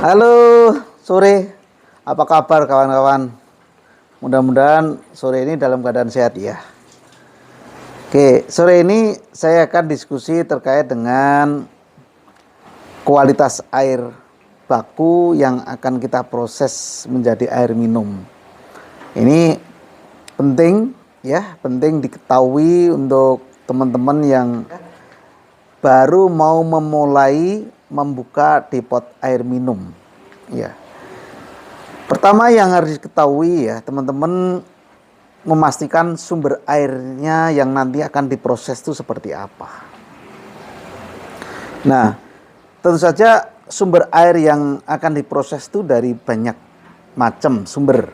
Halo, sore. Apa kabar kawan-kawan? Mudah-mudahan sore ini dalam keadaan sehat ya. Oke, sore ini saya akan diskusi terkait dengan kualitas air baku yang akan kita proses menjadi air minum. Ini penting ya, penting diketahui untuk teman-teman yang baru mau memulai membuka depot air minum ya. Pertama yang harus diketahui ya teman-teman, memastikan sumber airnya yang nanti akan diproses itu seperti apa. Nah, tentu saja sumber air yang akan diproses itu dari banyak macam sumber.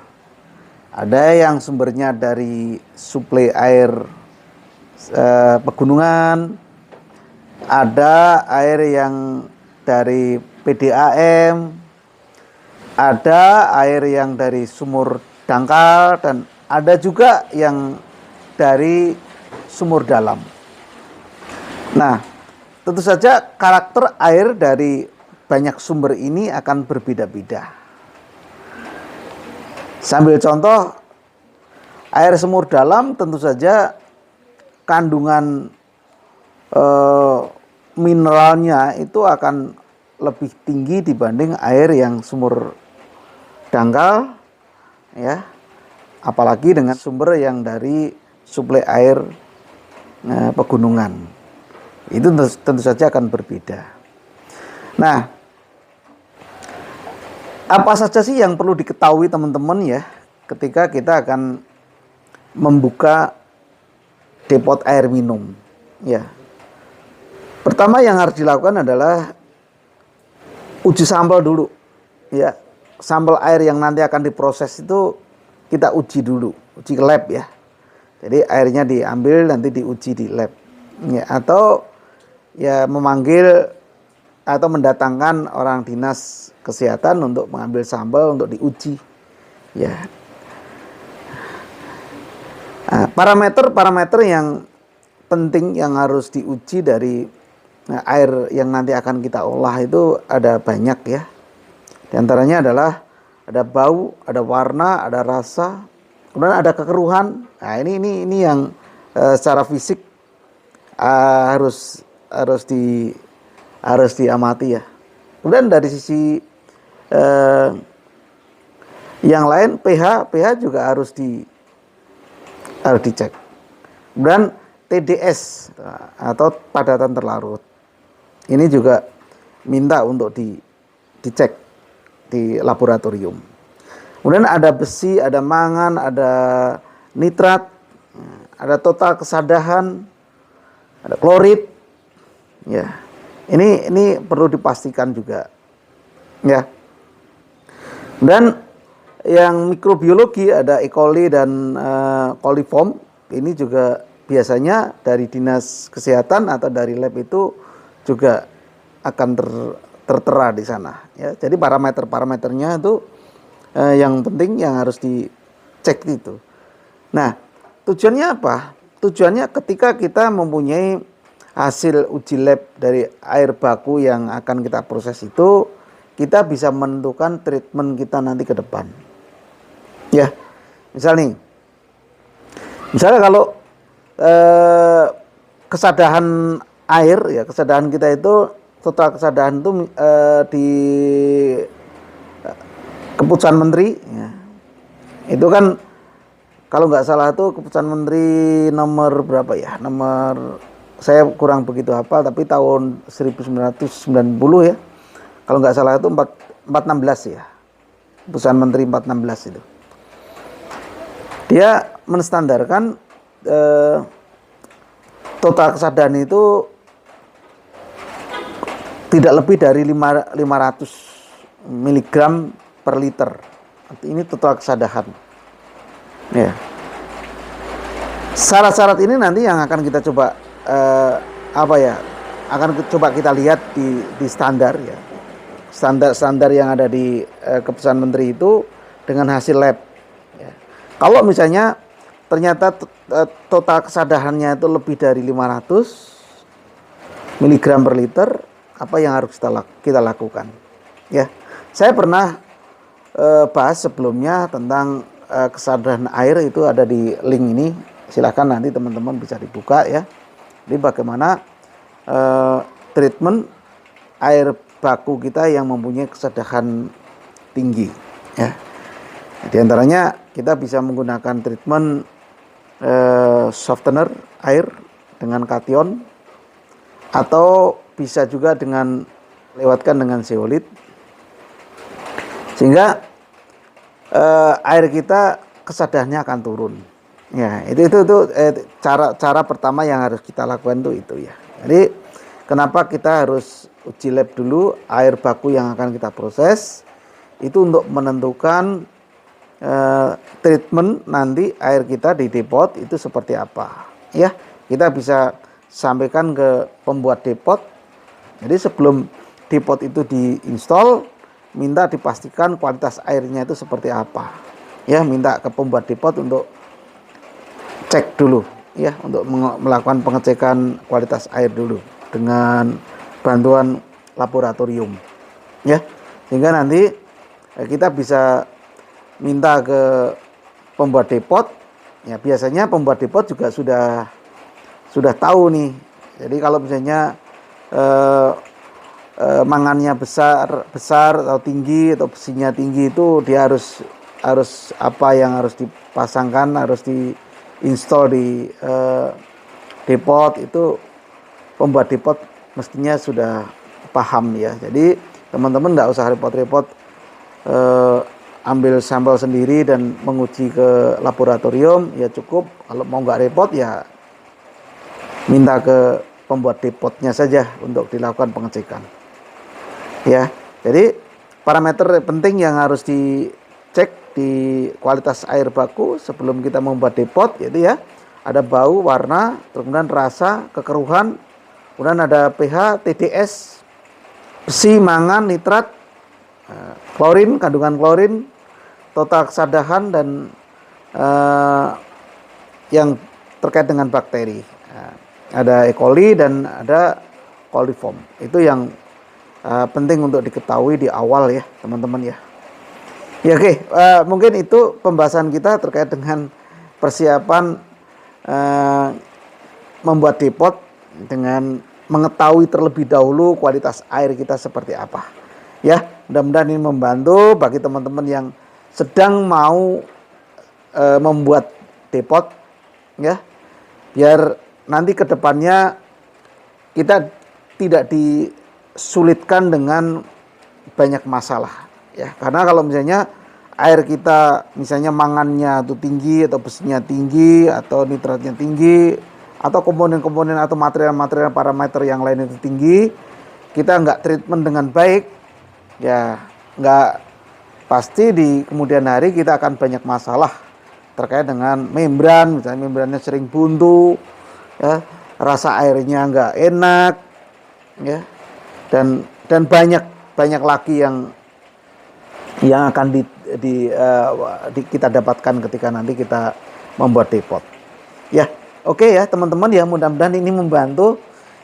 Ada yang sumbernya dari suplai air pegunungan, ada air yang dari PDAM, ada air yang dari sumur dangkal, dan ada juga yang dari sumur dalam. Nah, tentu saja karakter air dari banyak sumber ini akan berbeda-beda. Sambil contoh, air sumur dalam tentu saja kandungan mineralnya itu akan lebih tinggi dibanding air yang sumur dangkal ya, apalagi dengan sumber yang dari suplai air pegunungan. Itu tentu saja akan berbeda. Nah, apa saja sih yang perlu diketahui teman-teman ya ketika kita akan membuka depot air minum ya. Pertama yang harus dilakukan adalah uji sampel dulu ya. Sampel air yang nanti akan diproses itu kita uji dulu, uji ke lab ya. Jadi airnya diambil nanti diuji di lab ya, atau ya memanggil atau mendatangkan orang dinas kesehatan untuk mengambil sampel untuk diuji ya. Nah, parameter yang penting yang harus diuji dari air yang nanti akan kita olah itu ada banyak ya. Di antaranya adalah ada bau, ada warna, ada rasa, kemudian ada kekeruhan. Nah, ini yang secara fisik harus diamati ya. Kemudian dari sisi yang lain pH juga harus dicek. Kemudian TDS atau padatan terlarut. Ini juga minta untuk dicek di laboratorium. Kemudian ada besi, ada mangan, ada nitrat, ada total kesadahan, ada klorid. Ya. Ini perlu dipastikan juga. Ya. Dan yang mikrobiologi ada E. coli dan coliform. Ini juga biasanya dari dinas kesehatan atau dari lab itu juga akan tertera di sana ya. Jadi parameternya itu yang penting yang harus dicek itu. Nah, tujuannya apa? Tujuannya ketika kita mempunyai hasil uji lab dari air baku yang akan kita proses itu, kita bisa menentukan treatment kita nanti ke depan. Ya. Misalnya kalau kesadahan air ya, kesadahan kita itu total kesadahan itu di keputusan menteri ya. Itu kan kalau nggak salah itu keputusan menteri nomor berapa ya, nomor saya kurang begitu hafal, tapi tahun 1990 ya, kalau nggak salah itu 416 ya, keputusan menteri 416 itu dia menstandarkan total kesadahan itu tidak lebih dari 500 mg per liter. Ini total kesadahan. Ya. Syarat-syarat ini nanti yang akan kita coba akan coba kita lihat di standar ya. Standar yang ada di keputusan menteri itu dengan hasil lab. Ya. Kalau misalnya ternyata total kesadahannya itu lebih dari 500 mg per liter, apa yang harus kita lakukan? Ya, Saya pernah bahas sebelumnya tentang kesadaran air, itu ada di link ini. Silakan nanti teman-teman bisa dibuka ya. Jadi bagaimana treatment air baku kita yang mempunyai kesadaran tinggi ya. Di antaranya kita bisa menggunakan treatment softener air dengan kation, atau bisa juga dengan lewatkan dengan zeolit, sehingga air kita kesadarannya akan turun. Ya, itu cara pertama yang harus kita lakukan itu ya. Jadi kenapa kita harus uji lab dulu air baku yang akan kita proses, itu untuk menentukan treatment nanti air kita di depot itu seperti apa. Ya, kita bisa sampaikan ke pembuat depot. Jadi sebelum depot itu diinstal, minta dipastikan kualitas airnya itu seperti apa. Ya, minta ke pembuat depot untuk cek dulu ya, untuk melakukan pengecekan kualitas air dulu dengan bantuan laboratorium. Ya, sehingga nanti kita bisa minta ke pembuat depot. Ya, biasanya pembuat depot juga sudah tahu nih. Jadi kalau misalnya mangannya besar atau tinggi, atau besinya tinggi, itu dia harus apa yang harus dipasangkan, harus diinstal di depot, itu pembuat depot mestinya sudah paham ya. Jadi teman-teman nggak usah repot-repot ambil sampel sendiri dan menguji ke laboratorium. Ya cukup, kalau mau nggak repot ya minta ke pembuat depotnya saja untuk dilakukan pengecekan. Ya, jadi parameter penting yang harus dicek di kualitas air baku sebelum kita membuat depot, yaitu ya ada bau, warna, kemudian rasa, kekeruhan, kemudian ada pH, TDS, besi, mangan, nitrat, klorin, kandungan klorin, total kesadaran, dan yang terkait dengan bakteri. Ada E. coli dan ada coliform. Itu yang penting untuk diketahui di awal ya teman-teman ya. Ya oke, mungkin itu pembahasan kita terkait dengan persiapan membuat depot dengan mengetahui terlebih dahulu kualitas air kita seperti apa. Ya, mudah-mudahan ini membantu bagi teman-teman yang sedang mau membuat depot ya, biar nanti ke depannya kita tidak disulitkan dengan banyak masalah ya. Karena kalau misalnya air kita misalnya mangannya itu tinggi, atau besinya tinggi, atau nitratnya tinggi, atau komponen-komponen atau material-material parameter yang lain itu tinggi, kita nggak treatment dengan baik ya, nggak pasti di kemudian hari kita akan banyak masalah terkait dengan membran. Misalnya membrannya sering buntu ya, rasa airnya nggak enak ya, dan banyak lagi yang akan kita dapatkan ketika nanti kita membuat depot ya. Oke ya teman-teman ya, mudah-mudahan ini membantu.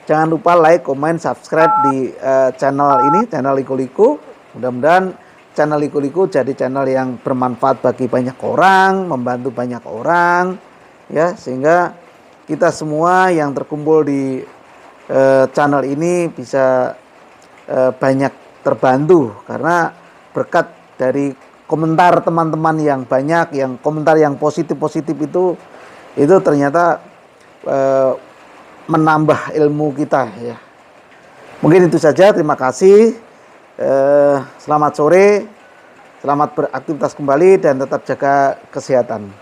Jangan lupa like, comment, subscribe di channel ini, channel Liku-Liku. Mudah-mudahan channel Liku-Liku jadi channel yang bermanfaat bagi banyak orang, membantu banyak orang ya, sehingga kita semua yang terkumpul di channel ini bisa banyak terbantu, karena berkat dari komentar teman-teman yang banyak, yang komentar yang positif-positif itu ternyata menambah ilmu kita ya. Mungkin itu saja, terima kasih. Selamat sore, selamat beraktivitas kembali, dan tetap jaga kesehatan.